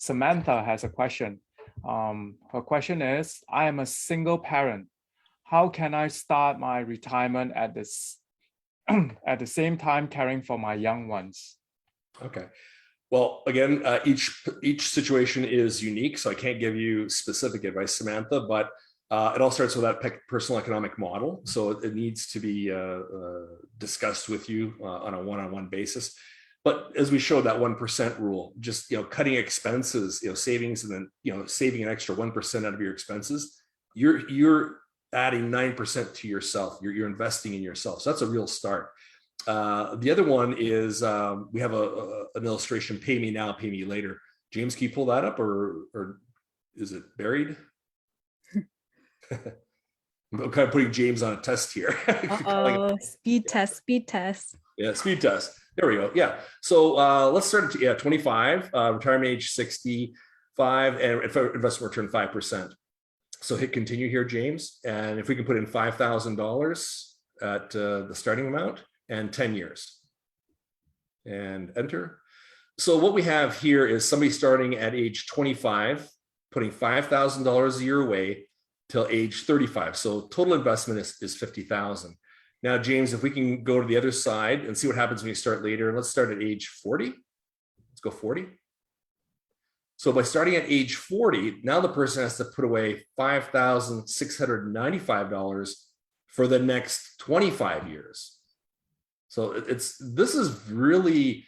Samantha has a question. Her question is, I am a single parent. How can I start my retirement at this at the same time caring for my young ones? Okay. Well, again, each situation is unique, so I can't give you specific advice, Samantha, but it all starts with that personal economic model. So it needs to be discussed with you on a one-on-one basis. But as we showed, that 1% rule, just cutting expenses, savings, and then saving an extra 1% out of your expenses, you're adding 9% to yourself. You're investing in yourself. So that's a real start. The other one is we have an illustration: pay me now, pay me later. James, can you pull that up, or is it buried? I'm kind of putting James on a test here. Speed test. Yeah, speed test. There we go. Yeah. So let's start at 25, retirement age 65, and investment return 5%. So hit continue here, James. And if we can put in $5,000 at the starting amount and 10 years. And enter. So what we have here is somebody starting at age 25, putting $5,000 a year away till age 35. So total investment is $50,000. Now, James, if we can go to the other side and see what happens when you start later, and let's start at age 40. Let's go 40. So by starting at age 40, now the person has to put away $5,695 for the next 25 years. So this is really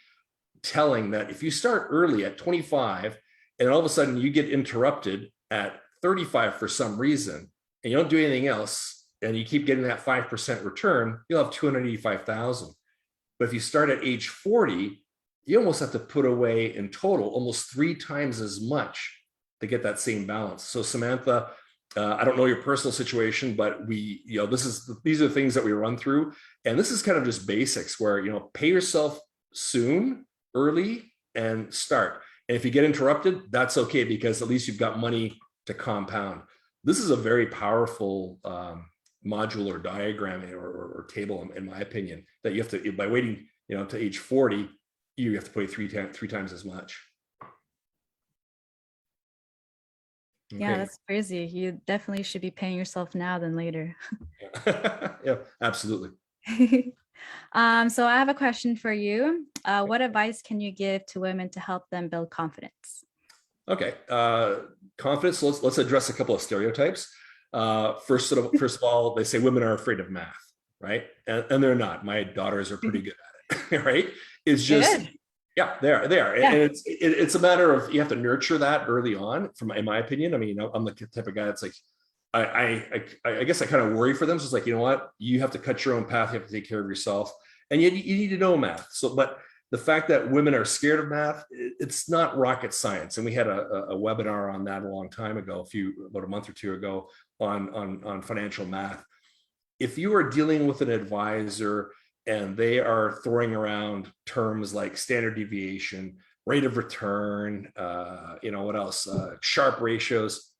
telling that if you start early at 25 and all of a sudden you get interrupted at 35 for some reason and you don't do anything else, and you keep getting that 5% return, you'll have $285,000. But if you start at age 40, you almost have to put away in total almost 3 times as much to get that same balance. So Samantha, I don't know your personal situation, but these are things that we run through, and this is kind of just basics where pay yourself soon, early, and start. And if you get interrupted, that's okay, because at least you've got money to compound. This is a very powerful modular diagram or table, in my opinion, that you have to, by waiting to age 40, you have to pay three times as much. Okay. Yeah, that's crazy. You definitely should be paying yourself now than later. Yeah, absolutely. So I have a question for you. What advice can you give to women to help them build confidence? Okay, confidence. Let's address a couple of stereotypes. First of all, they say women are afraid of math, right? And they're not. My daughters are pretty good at it, right? It's just, yeah, they are. Yeah. And it's a matter of, you have to nurture that early on, in my opinion. I mean, I'm the type of guy that's like, I guess I kind of worry for them. So it's like, you know what? You have to cut your own path. You have to take care of yourself. And you need to know math. So, but the fact that women are scared of math, it's not rocket science. And we had a webinar on that a long time ago, about a month or two ago, on financial math. If you are dealing with an advisor and they are throwing around terms like standard deviation, rate of return, what else, Sharpe ratios,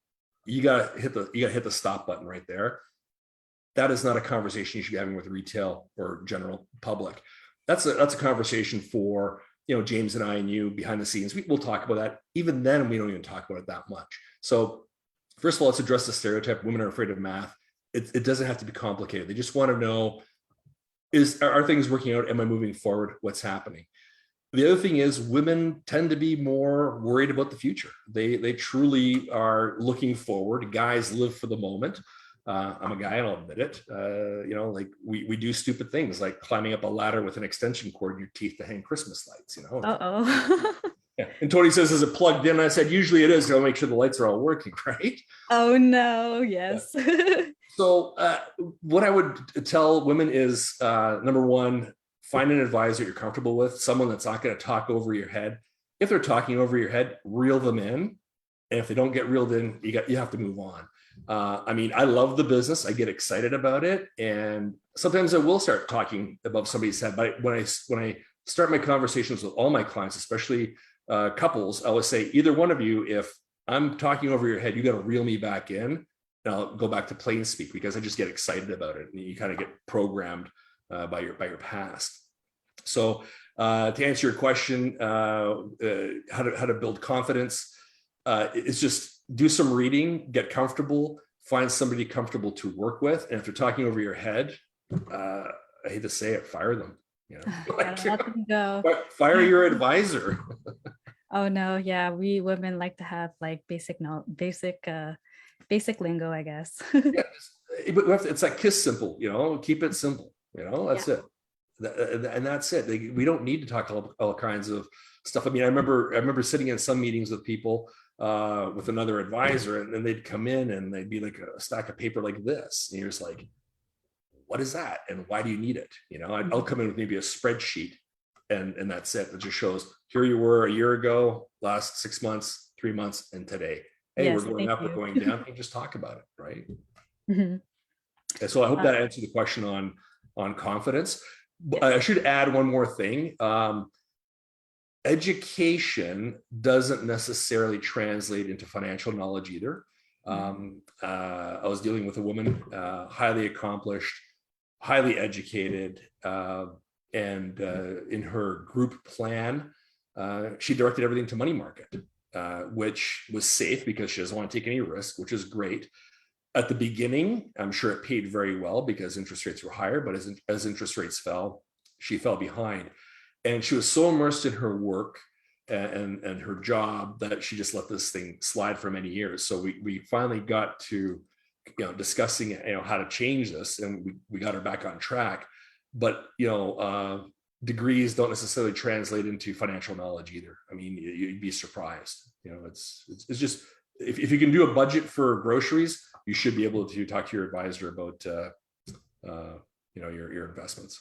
you gotta hit the stop button right there. That is not a conversation you should be having with retail or general public. That's a conversation for James and I and you behind the scenes. We'll talk about that. Even then, we don't even talk about it that much. So first of all, let's address the stereotype. Women are afraid of math. It doesn't have to be complicated. They just want to know, are things working out? Am I moving forward? What's happening? The other thing is, women tend to be more worried about the future. They truly are looking forward. Guys live for the moment. I'm a guy, and I'll admit it. Like we do stupid things like climbing up a ladder with an extension cord in your teeth to hang Christmas lights. Yeah. And Tony says, "Is it plugged in?" I said, "Usually it is. I'll make sure the lights are all working, right?" Oh no! Yes. Yeah. So what I would tell women is, number one, find an advisor you're comfortable with, someone that's not going to talk over your head. If they're talking over your head, reel them in. And if they don't get reeled in, you have to move on. I mean, I love the business. I get excited about it. And sometimes I will start talking above somebody's head. But when I start my conversations with all my clients, especially couples, I always say, either one of you, if I'm talking over your head, you got to reel me back in. And I'll go back to plain speak, because I just get excited about it. And you kind of get programmed by your past. So to answer your question, how to build confidence, it's just do some reading, get comfortable, find somebody comfortable to work with. And if they're talking over your head, I hate to say it, fire them. You know, Gotta let them go. fire your advisor. Oh no, yeah, we women like to have like basic lingo, I guess. Yeah, but it's like kiss simple, you know, keep it simple, you know, that's it. And that's it. We don't need to talk all kinds of stuff. I mean, I remember sitting in some meetings with people with another advisor, and then they'd come in and they'd be like a stack of paper like this. And you're just like, what is that? And why do you need it? You know, I'll come in with maybe a spreadsheet and that's it. It just shows here you were a year ago, last 6 months, 3 months, and today. Hey, Yes, we're going up, you. we're going down. You just talk about it, right? Mhm. And so I hope that answered the question on confidence. I should add one more thing. Education doesn't necessarily translate into financial knowledge either. I was dealing with a woman, highly accomplished, highly educated, and in her group plan, she directed everything to money market, which was safe because she doesn't want to take any risk, which is great. At the beginning, I'm sure it paid very well because interest rates were higher, but as interest rates fell, she fell behind. And she was so immersed in her work and her job that she just let this thing slide for many years. So we finally got to, discussing, how to change this, and we got her back on track. But, degrees don't necessarily translate into financial knowledge either. I mean, you'd be surprised. It's just, if you can do a budget for groceries, you should be able to talk to your advisor about, your investments.